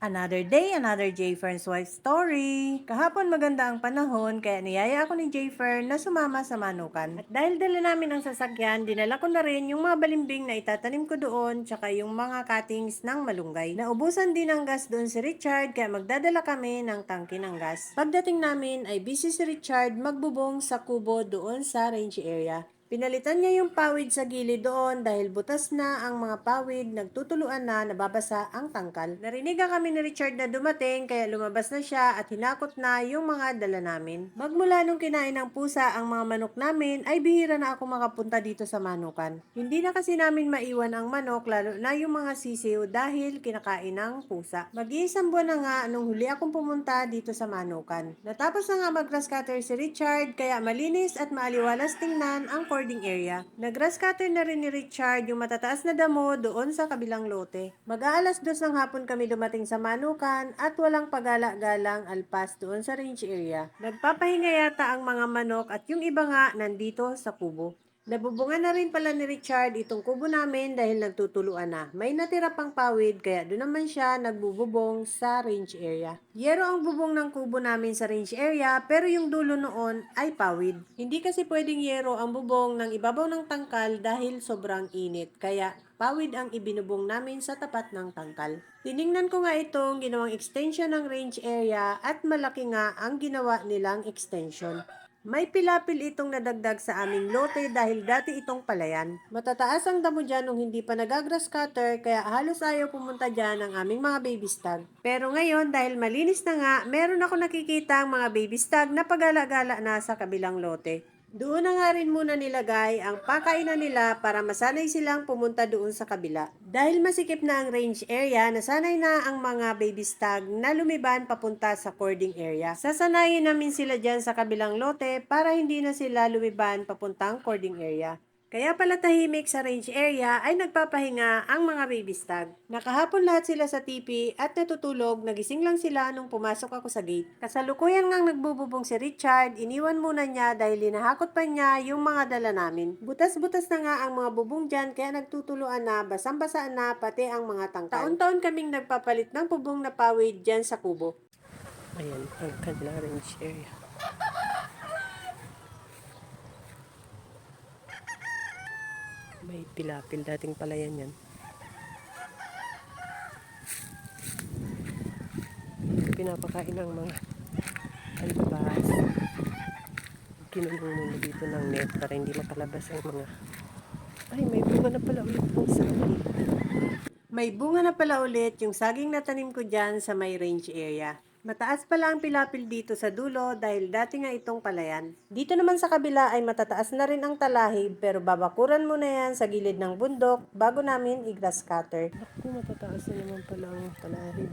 Another day, another Jayfern's Wife story. Kahapon maganda ang panahon kaya niyaya ako ni Jayfern na sumama sa manukan. At dahil dala namin ang sasakyan, dinala ko na rin yung mga balimbing na itatanim ko doon tsaka yung mga cuttings ng malunggay. Naubusan din ang gas doon si Richard kaya magdadala kami ng tangke ng gas. Pagdating namin ay busy si Richard magbubong sa kubo doon sa range area. Pinalitan niya yung pawid sa gilid doon dahil butas na ang mga pawid, nagtutuluan na, nababasa ang tangkal. Narinig kami ni Richard na dumating kaya lumabas na siya at hinakot na yung mga dala namin. Magmula nung kinain ng pusa ang mga manok namin ay bihira na ako makapunta dito sa manukan. Hindi na kasi namin maiwan ang manok lalo na yung mga sisiw dahil kinakain ng pusa. Mag-iisang buwan na nga nung huli akong pumunta dito sa manukan. Natapos na nga mag-grass cutter si Richard kaya malinis at maaliwalas tingnan ang cording area. Nag-grass cutter na rin ni Richard yung matataas na damo doon sa kabilang lote. Mag-aalas 2 ng hapon kami dumating sa manukan at walang pagala-galang alpas doon sa range area. Nagpapahinga yata ang mga manok at yung iba nga nandito sa kubo. Nabubungan na rin pala ni Richard itong kubo namin dahil nagtutuluan na. May natira pang pawid kaya doon naman siya nagbububong sa range area. Yero ang bubong ng kubo namin sa range area pero yung dulo noon ay pawid. Hindi kasi pwedeng yero ang bubong ng ibabaw ng tangkal dahil sobrang init. Kaya pawid ang ibinubong namin sa tapat ng tangkal. Tiningnan ko nga itong ginawang extension ng range area at malaki nga ang ginawa nilang extension. May pilapil itong nadagdag sa aming lote dahil dati itong palayan. Matataas ang damo dyan nung hindi pa nagagrass cutter kaya halos ayaw pumunta dyan ang aming mga baby stag. Pero ngayon dahil malinis na nga, meron ako nakikita ang mga baby stag na pagala-gala na sa kabilang lote. Doon na nga rin muna nilagay ang pakainan nila para masanay silang pumunta doon sa kabila. Dahil masikip na ang range area, nasanay na ang mga baby stag na lumiban papunta sa cording area. Sasanayin namin sila dyan sa kabilang lote para hindi na sila lumiban papuntang cording area. Kaya pala tahimik sa range area ay nagpapahinga ang mga baby stag. Nakahapon lahat sila sa tipi at natutulog, nagising lang sila nung pumasok ako sa gate. Kasalukuyan ngang nagbububong si Richard, iniwan muna niya dahil linahakot pa niya yung mga dala namin. Butas-butas na nga ang mga bubong dyan kaya nagtutuluan na, basang-basa na pati ang mga tangkal. Taon-taon kaming nagpapalit ng bubong na pawid dyan sa kubo. Ayan ang kanilang range area. May pilapil dating palayan yan. Pinapakain ng mga alpas. Kinulong muna dito ng net para hindi makalabas ang mga... Ay, may bunga na pala ulit ng saging. May bunga na pala ulit yung saging na tanim ko dyan sa may range area. Mataas pala ang pilapil dito sa dulo dahil dati nga itong palayan. Dito naman sa kabila ay matataas na rin ang talahib pero babakuran muna yan sa gilid ng bundok bago namin i-grass cutter. Naku, matataas na naman pala ang talahib.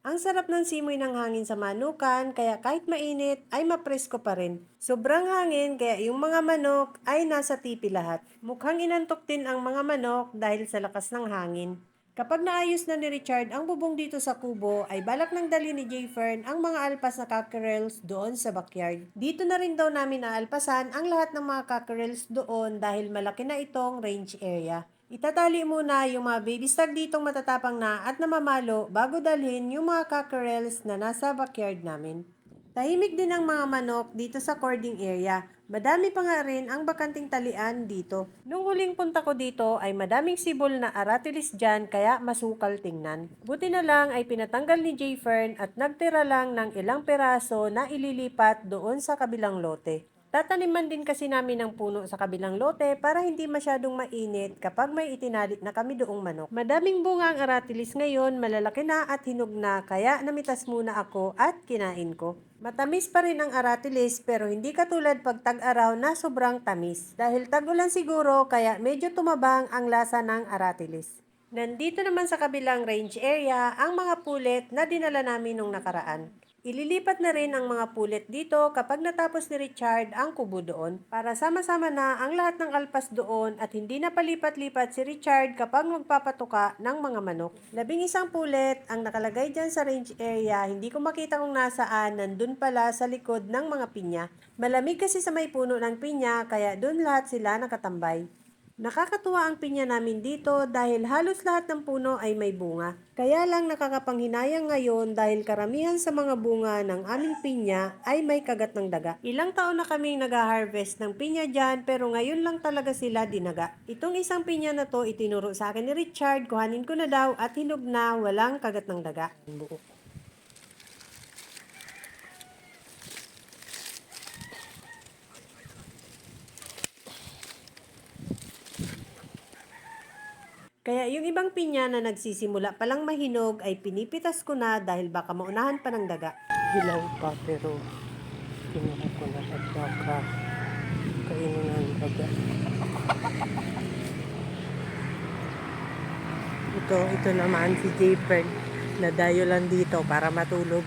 Ang sarap ng simoy ng hangin sa manukan, kaya kahit mainit ay mapresko pa rin. Sobrang hangin kaya yung mga manok ay nasa tipi lahat. Mukhang inantok din ang mga manok dahil sa lakas ng hangin. Kapag naayos na ni Richard ang bubong dito sa kubo, ay balak ng dali ni Jayfern ang mga alpas na cockerels doon sa backyard. Dito na rin daw namin aalpasan ang lahat ng mga cockerels doon dahil malaki na itong range area. Itatali muna yung mga baby stag ditong matatapang na at namamalo bago dalhin yung mga cockerels na nasa backyard namin. Tahimik din ang mga manok dito sa cording area. Madami pa nga rin ang bakanting talian dito. Nung huling punta ko dito ay madaming sibol na aratilis dyan kaya masukal tingnan. Buti na lang ay pinatanggal ni Jayfern at nagtira lang ng ilang peraso na ililipat doon sa kabilang lote. Tataniman din kasi namin ng puno sa kabilang lote para hindi masyadong mainit kapag may itinalit na kami doong manok. Madaming bunga ang aratilis ngayon, malalaki na at hinog na kaya namitas muna ako at kinain ko. Matamis pa rin ang aratilis pero hindi katulad pag tag-araw na sobrang tamis. Dahil tag-ulan siguro kaya medyo tumabang ang lasa ng aratilis. Nandito naman sa kabilang range area ang mga pulet na dinala namin nung nakaraan. Ililipat na rin ang mga pulet dito kapag natapos ni Richard ang kubo doon para sama-sama na ang lahat ng alpas doon at hindi na palipat-lipat si Richard kapag magpapatuka ng mga manok. 11 pulet ang nakalagay dyan sa range area, hindi ko makita kung nasaan, nandun pala sa likod ng mga pinya. Malamig kasi sa may puno ng pinya kaya doon lahat sila nakatambay. Nakakatuwa ang pinya namin dito dahil halos lahat ng puno ay may bunga. Kaya lang nakakapanghinayang ngayon dahil karamihan sa mga bunga ng aming pinya ay may kagat ng daga. Ilang taon na kaming nag-harvest ng pinya dyan pero ngayon lang talaga sila dinaga. Itong isang pinya na to itinuro sa akin ni Richard, kuhanin ko na daw at hinog na walang kagat ng daga. Kaya yung ibang pinya na nagsisimula palang mahinog ay pinipitas ko na dahil baka maunahan pa ng daga. Hilaw pa pero kinuha ko na at baka kainin ng daga. Ito naman si Jayfern. Nadayo lang dito para matulog.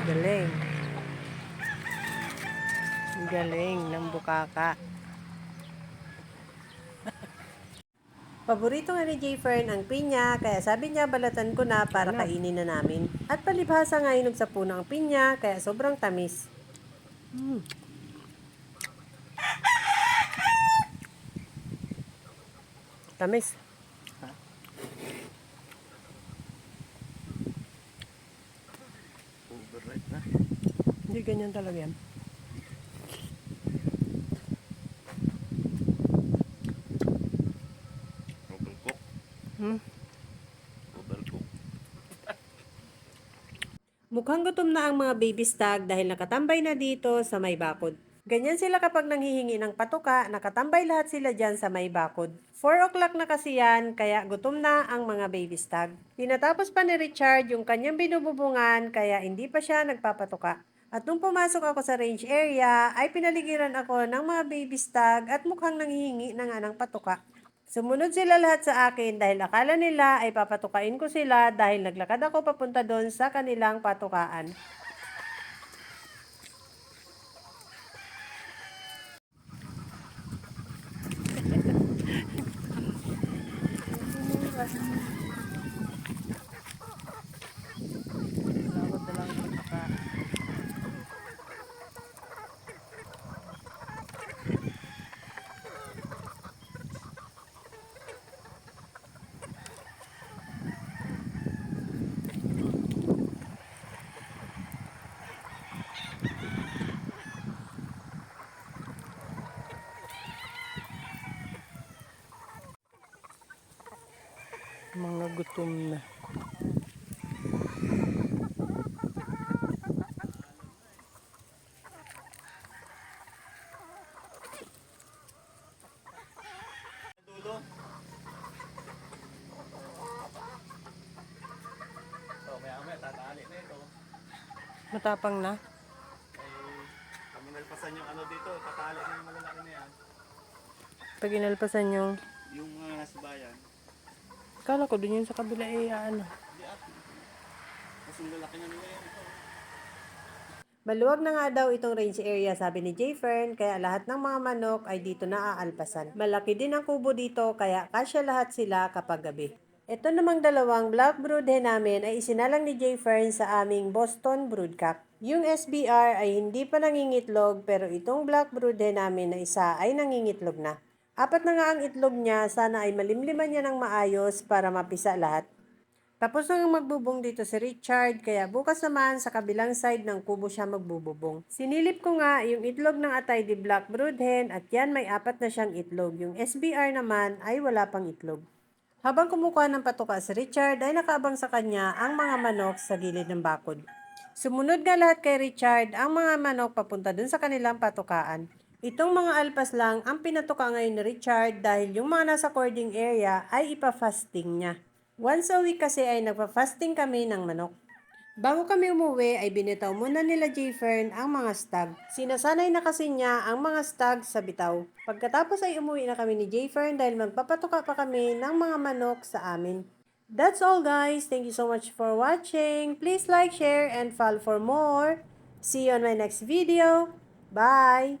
Galing. Galing ng bukaka. Paborito nga ni Jayfern ang pinya, kaya sabi niya balatan ko na para kainin na namin. At palibhasa nga hinog sa puno ang pinya, kaya sobrang tamis. Tamis. Overripe na. Hindi ganyan talaga yan. Overcook. Overcook. Mukhang gutom na ang mga baby stag dahil nakatambay na dito sa may bakod. Ganyan sila kapag nanghihingi ng patuka, nakatambay lahat sila dyan sa may bakod. 4 o'clock na kasi yan, kaya gutom na ang mga baby stag. Tinatapos pa ni Richard yung kanyang binububungan, kaya hindi pa siya nagpapatuka. At nung pumasok ako sa range area, ay pinaligiran ako ng mga baby stag at mukhang nanghihingi na nga ng patuka. Sumunod sila lahat sa akin dahil akala nila ay papatukain ko sila dahil naglakad ako papunta doon sa kanilang patukaan. Mga gutom na. Dulo. Maya-maya tatali na ito. Matapang na. Kami nalpasan yung ano dito, tatali na yung malalaki na yan. Pag inalpasan yung... Yung nasa bayan. Kala ko dun yun sa kabila ano. Hindi at. Mas yung lalaki na nila yan ito. Maluwag na nga daw itong range area sabi ni Jayfern, kaya lahat ng mga manok ay dito na aalpasan. Malaki din ang kubo dito kaya kasya lahat sila kapag gabi. Ito namang dalawang black brood hen namin ay isinalang ni Jayfern sa aming Boston Broodcock. Yung SBR ay hindi pa nangingitlog pero itong black brood hen namin na isa ay nangingitlog na. 4 na nga ang itlog niya, sana ay malimliman niya ng maayos para mapisa lahat. Tapos nang magbubong dito si Richard, kaya bukas naman sa kabilang side ng kubo siya magbububong. Sinilip ko nga yung itlog ng atay di black brood hen at yan may 4 na siyang itlog. Yung SBR naman ay wala pang itlog. Habang kumukuha ng patuka si Richard ay nakaabang sa kanya ang mga manok sa gilid ng bakod. Sumunod nga lahat kay Richard ang mga manok papunta dun sa kanilang patukaan. Itong mga alpas lang ang pinatuka ngayon ni Richard dahil yung mga nasa cording area ay ipa-fasting niya. Once a week kasi ay nagpa-fasting kami ng manok. Bago kami umuwi ay binitaw muna nila Jayfern ang mga stag. Sinasanay na kasi niya ang mga stag sa bitaw. Pagkatapos ay umuwi na kami ni Jayfern dahil magpapatuka pa kami ng mga manok sa amin. That's all guys. Thank you so much for watching. Please like, share, and follow for more. See you on my next video. Bye!